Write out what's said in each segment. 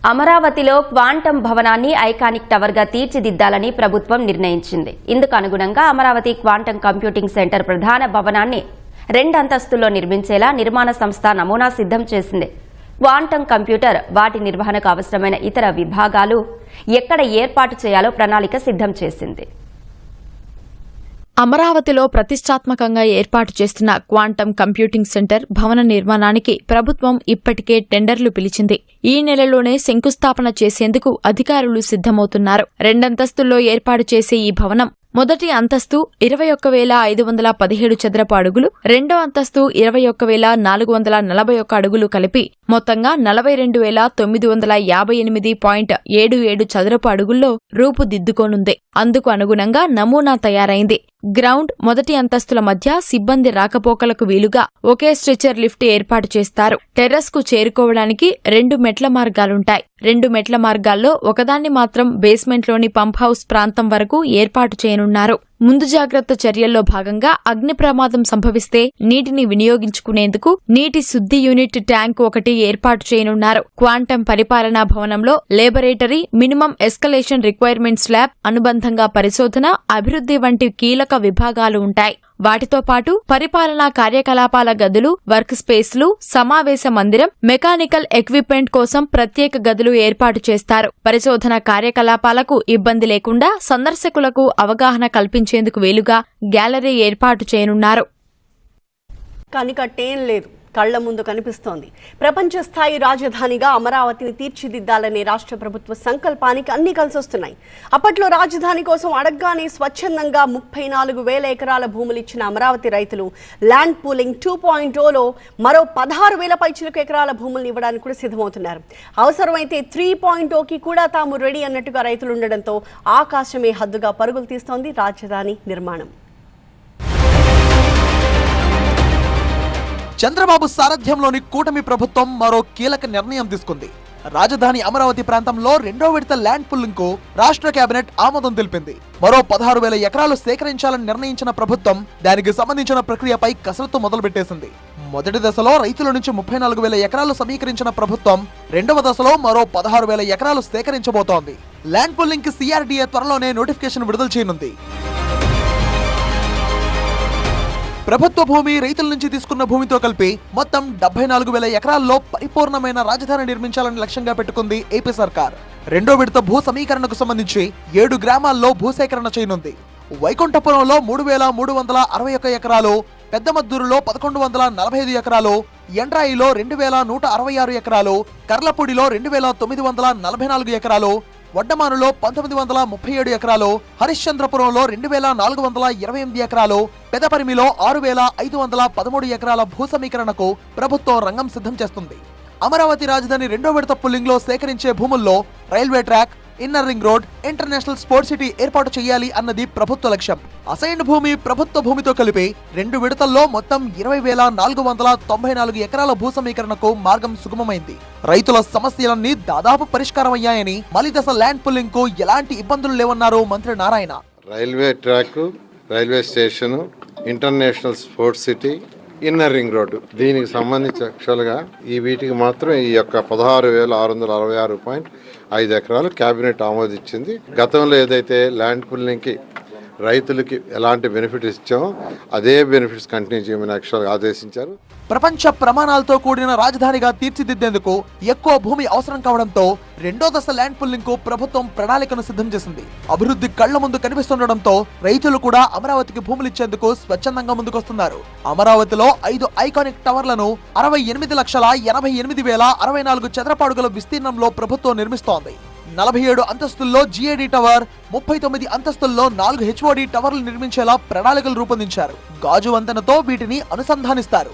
అమరావతిలో క్వాంటం భవనాన్ని ఐకానిక్ టవర్గా తీర్చిదిద్దాలని ప్రభుత్వం నిర్ణయించింది. ఇందుకు అనుగుణంగా అమరావతి క్వాంటం కంప్యూటింగ్ సెంటర్ ప్రధాన భవనాన్ని 2 అంతస్తుల్లో నిర్మించేలా నిర్మాణ సంస్థ నమూనా సిద్ధం చేసింది. క్వాంటం కంప్యూటర్, వాటి నిర్వహణకు అవసరమైన ఇతర విభాగాలు ఎక్కడ ఏర్పాటు చేయాలో ప్రణాళిక సిద్ధం చేసింది. అమరావతిలో ప్రతిష్టాత్మకంగా ఏర్పాటు చేస్తున్న క్వాంటం కంప్యూటింగ్ సెంటర్ భవన నిర్మాణానికి ప్రభుత్వం ఇప్పటికే టెండర్లు పిలిచింది. ఈ నెలలోనే శంకుస్థాపన చేసేందుకు అధికారులు సిద్ధమవుతున్నారు. 2 అంతస్తుల్లో ఏర్పాటు చేసే ఈ భవనం మొదటి అంతస్తు 21,517 చదరపు అడుగులు, రెండో అంతస్తు 21,441 అడుగులు కలిపి మొత్తంగా 42,958.77 చదరపు అడుగుల్లో రూపుదిద్దుకోనుంది. అందుకు అనుగుణంగా నమూనా తయారైంది. గ్రౌండ్, మొదటి అంతస్తుల మధ్య సిబ్బంది రాకపోకలకు వీలుగా ఒకే స్ట్రెచర్ లిఫ్ట్ ఏర్పాటు చేస్తారు. టెర్రస్ కు చేరుకోవడానికి 2 మెట్ల మార్గాలుంటాయి. 2 మెట్ల మార్గాల్లో ఒకదాన్ని మాత్రం బేస్మెంట్లోని పంప్ హౌస్ ప్రాంతం వరకు ఏర్పాటు చేయనున్నారు. ముందు జాగ్రత్త చర్యల్లో భాగంగా అగ్ని ప్రమాదం సంభవిస్తే నీటిని వినియోగించుకునేందుకు నీటి శుద్ధి యూనిట్ ట్యాంక్ 1 ఏర్పాటు చేయనున్నారు. క్వాంటం పరిపాలనా భవనంలో laboratory, minimum escalation requirements lab, అనుబంధంగా పరిశోధన, అభివృద్ధి వంటి కీలక విభాగాలు ఉంటాయి. వాటితో పాటు పరిపాలనా కార్యకలాపాల గదులు, వర్క్ స్పేస్లు, సమావేశ మందిరం, మెకానికల్ ఎక్విప్మెంట్ కోసం ప్రత్యేక గదులు ఏర్పాటు చేస్తారు. పరిశోధన కార్యకలాపాలకు ఇబ్బంది లేకుండా సందర్శకులకు అవగాహన కల్పించేందుకు వీలుగా గ్యాలరీ ఏర్పాటు చేయనున్నారు. కనికట్టేం లేదు, కళ్ల ముందు కనిపిస్తోంది. ప్రపంచ స్థాయి రాజధానిగా అమరావతిని తీర్చిదిద్దాలనే రాష్ట్ర ప్రభుత్వ సంకల్పానికి అన్ని కలిసొస్తున్నాయి. అప్పట్లో రాజధాని కోసం అడగ్గానే స్వచ్ఛందంగా 34,000 ఎకరాల భూములు ఇచ్చిన అమరావతి రైతులు ల్యాండ్ పూలింగ్ 2.0లో మరో 16,000 పైచిలకు ఎకరాల భూములను ఇవ్వడానికి కూడా సిద్ధమవుతున్నారు. అవసరమైతే 3.0కి కూడా తాము రెడీ అన్నట్టుగా రైతులు ఉండడంతో ఆకాశమే హద్దుగా పరుగులు తీస్తోంది రాజధాని నిర్మాణం. చంద్రబాబు సారథ్యంలోని కూటమి ప్రభుత్వం మరో కీలక నిర్ణయం తీసుకుంది. రాజధాని అమరావతి ప్రాంతంలో 2వ విడత ల్యాండ్ పుల్లింగ్ కు రాష్ట్ర కేబినెట్ ఆమోదం తెలిపింది. మరో 16,000 ఎకరాలు సేకరించాలని నిర్ణయించిన ప్రభుత్వం దానికి సంబంధించిన ప్రక్రియపై కసరత్తు మొదలుపెట్టేసింది. మొదటి దశలో రైతుల నుంచి 34,000 ఎకరాలు సమీకరించిన ప్రభుత్వం 2వ దశలో మరో 16,000 ఎకరాలు సేకరించబోతోంది. ల్యాండ్ పుల్లింగ్ కి CRDA త్వరలోనే నోటిఫికేషన్ విడుదల చేయనుంది. ప్రభుత్వ భూమి, రైతుల నుంచి తీసుకున్న భూమితో కలిపి మొత్తం 74,000 ఎకరాల్లో పరిపూర్ణమైన రాజధాని నిర్మించాలని లక్ష్యంగా పెట్టుకుంది ఏపీ సర్కార్. 2వ విడత భూ సమీకరణకు సంబంధించి 7 గ్రామాల్లో భూసేకరణ చేయనుంది. వైకుంఠపురంలో 3,361 ఎకరాలు, పెద్దమద్దూరులో 1,145 ఎకరాలు, ఎండ్రాయిలో 2,166 ఎకరాలు, కర్లపూడిలో 2,944 ఎకరాలు, వడ్డమానులో 1,937 ఎకరాలు, హరిశ్చంద్రపురంలో 2,428 ఎకరాలు, పెదపరిమిలో 6,513 ఎకరాల భూ సమీకరణకు ప్రభుత్వం రంగం సిద్ధం చేస్తుంది. అమరావతి రాజధాని 2వ విడత పుల్లింగ్ లో సేకరించే భూముల్లో railway track, inner ring road, international sports city ఏర్పాటు చేయాలి అన్నది ప్రభుత్వ లక్ష్యం. అసైన్డ్ భూమి, ప్రభుత్వ భూమితో కలిపి 2 విడతల్లో మొత్తం 20,494 ఎకరాల భూ సమీకరణకు మార్గం సుగమమైంది. రైతుల సమస్యలన్నీ దాదాపు పరిష్కారం అయ్యాయని, మలి దశ ల్యాండ్ పుల్లింగ్ కు ఎలాంటి ఇబ్బందులు లేవన్నారు మంత్రి Narayana. Railway track, railway station, international sports city, inner ring road, దీనికి సంబంధించి యాక్చువల్గా వీటికి మాత్రం ఈ యొక్క 16,666.5 ఎకరాలు కేబినెట్ ఆమోదించింది. గతంలో ఏదైతే ల్యాండ్ పుల్లింగ్కి రైతులకి ఎలాంటి బెనిఫిట్స్ ఇచ్చామో అదే బెనిఫిట్స్ కంటిన్యూ చేయమని యాక్చువల్గా ఆదేశించారు. ప్రపంచ ప్రమాణాలతో కూడిన రాజధానిగా తీర్చిదిద్దేందుకు ఎక్కువ భూమి అవసరం కావడంతో 2వ దశ ల్యాండ్ పుల్లింగ్ కు ప్రభుత్వం ప్రణాళికను సిద్ధం చేసింది. అభివృద్ధి కళ్ల ముందు కనిపిస్తుండటంతో రైతులు కూడా అమరావతికి భూములిచ్చేందుకు స్వచ్ఛందంగా ముందుకొస్తున్నారు. అమరావతిలో 5 ఐకానిక్ టవర్లను 68,88,064 చదరపు అడుగుల విస్తీర్ణంలో ప్రభుత్వం నిర్మిస్తోంది. 47 అంతస్తుల్లో GAD టవర్, 39 అంతస్తుల్లో 4 HOD టవర్లు నిర్మించేలా ప్రణాళికలు రూపొందించారు. గాజు వంతెనతో వీటిని అనుసంధానిస్తారు.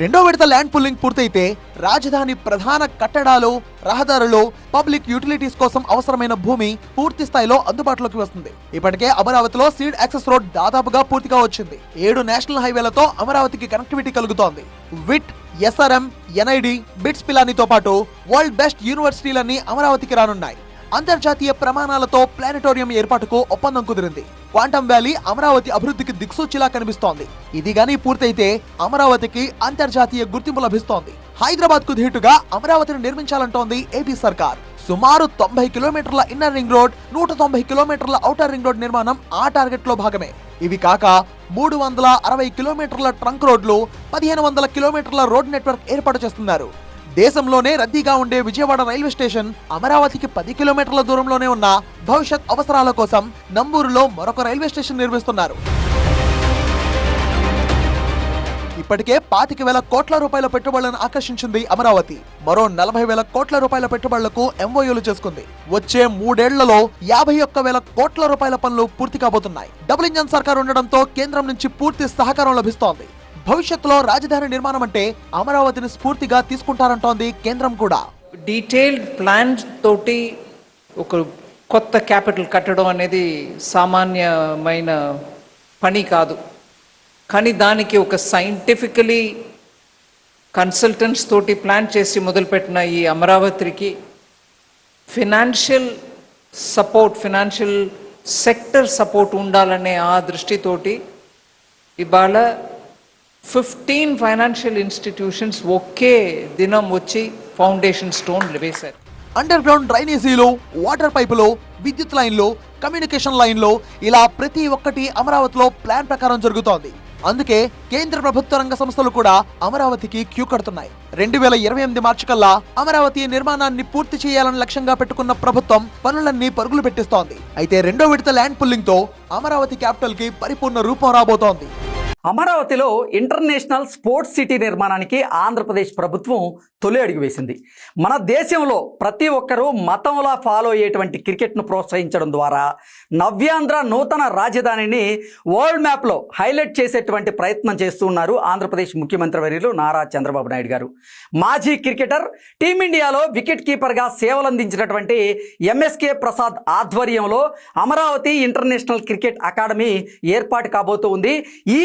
2వ విడత ల్యాండ్ పుల్లింగ్ పూర్తయితే రాజధాని ప్రధాన కట్టడాలు, రహదారులు, పబ్లిక్ యూటిలిటీస్ కోసం అవసరమైన భూమి పూర్తి స్థాయిలో అందుబాటులోకి వస్తుంది. ఇప్పటికే అమరావతిలో సీడ్ యాక్సెస్ రోడ్ దాదాపుగా పూర్తిగా వచ్చింది. 7 నేషనల్ హైవేలతో అమరావతికి కనెక్టివిటీ కలుగుతోంది. విట్, SRM, NID, బిట్స్ పిలానీతో పాటు వరల్డ్ బెస్ట్ యూనివర్సిటీలన్నీ అమరావతికి రానున్నాయి. అంతర్జాతీయ ప్రమాణాలతో ప్లానెటోరియం ఏర్పాటుకు ఒప్పందం కుదిరింది. క్వాంటం వ్యాలీ అమరావతి అభివృద్ధికి దిక్సూచిలా కనిపిస్తోంది. ఇది గానీ పూర్తయితే అమరావతికి అంతర్జాతీయ గుర్తింపు లభిస్తోంది. హైదరాబాద్ కు ధీటుగా అమరావతిని నిర్మించాలంటోంది ఏపీ సర్కార్. సుమారు 90 కిలోమీటర్ల ఇన్నర్ రింగ్ రోడ్, 190 కిలోమీటర్ల ఔటర్ రింగ్ రోడ్ నిర్మాణం ఆ టార్గెట్ లో భాగమే. ఇవి కాక 360 కిలోమీటర్ల ట్రంక్ రోడ్లు, 1500 కిలోమీటర్ల రోడ్ నెట్వర్క్ ఏర్పాటు చేస్తున్నారు. దేశంలోనే రద్దీగా ఉండే విజయవాడ రైల్వే స్టేషన్ అమరావతికి 10 కిలోమీటర్ల దూరంలోనే ఉన్న భవిష్యత్ అవసరాల కోసం నంబూరులో మరొక రైల్వే స్టేషన్ నిర్మిస్తున్నారు. ఇప్పటికే 25,000 కోట్ల రూపాయల పెట్టుబడులను ఆకర్షించింది అమరావతి. మరో 40,000 కోట్ల రూపాయల పెట్టుబడులకు ఎంఓయూలు చేసుకుంది. వచ్చే 3 ఏళ్లలో 51,000 కోట్ల రూపాయల పనులు పూర్తి కాబోతున్నాయి. డబుల్ ఇంజన్ సర్కార్ ఉండడంతో కేంద్రం నుంచి పూర్తి సహకారం లభిస్తోంది. భవిష్యత్తులో రాజధాని నిర్మాణం అంటే అమరావతిని స్ఫూర్తిగా తీసుకుంటారంటోంది కేంద్రం కూడా. డీటెయిల్డ్ ప్లాన్ తోటి ఒక కొత్త క్యాపిటల్ కట్టడం అనేది సామాన్యమైన పని కాదు. కానీ దానికి ఒక సైంటిఫికలీ కన్సల్టెంట్స్ తోటి ప్లాన్ చేసి మొదలుపెట్టిన ఈ అమరావతికి financial support, financial sector support ఉండాలనే ఆ దృష్టితోటి ఇవాళ 15 ఫైనాన్షియల్ ఇన్స్టిట్యూషన్స్ ఒకే దినం వచ్చి ఫౌండేషన్ స్టోన్లు వేశారు. అండర్ గ్రౌండ్ డ్రైనేజీలు, వాటర్ పైపులు, విద్యుత్ లైన్లు, కమ్యూనికేషన్ లైన్లు, ఇలా ప్రతి ఒక్కటి అమరావతిలో ప్లాన్ ప్రకారం జరుగుతోంది. అందుకే కేంద్ర ప్రభుత్వ రంగ సంస్థలు కూడా అమరావతికి క్యూ కడుతున్నాయి. 2028 మార్చి కల్లా అమరావతి నిర్మాణాన్ని పూర్తి చేయాలని లక్ష్యంగా పెట్టుకున్న ప్రభుత్వం పనులన్నీ పరుగులు పెట్టిస్తోంది. అయితే రెండో విడత ల్యాండ్ పుల్లింగ్ తో అమరావతి క్యాపిటల్ కి పరిపూర్ణ రూపం రాబోతోంది. అమరావతిలో ఇంటర్నేషనల్ స్పోర్ట్స్ సిటీ నిర్మాణానికి ఆంధ్రప్రదేశ్ ప్రభుత్వం తొలి అడుగు వేసింది. మన దేశంలో ప్రతి ఒక్కరూ మతంలా ఫాలో అయ్యేటువంటి క్రికెట్ను ప్రోత్సహించడం ద్వారా నవ్యాంధ్ర నూతన రాజధానిని వరల్డ్ మ్యాప్లో హైలైట్ చేసేటువంటి ప్రయత్నం చేస్తున్నారు ఆంధ్రప్రదేశ్ ముఖ్యమంత్రి వర్యులు నారా చంద్రబాబు నాయుడు గారు. మాజీ క్రికెటర్, టీమిండియాలో వికెట్ కీపర్గా సేవలందించినటువంటి ఎంఎస్కే ప్రసాద్ ఆధ్వర్యంలో అమరావతి ఇంటర్నేషనల్ క్రికెట్ అకాడమీ ఏర్పాటు కాబోతోంది. ఈ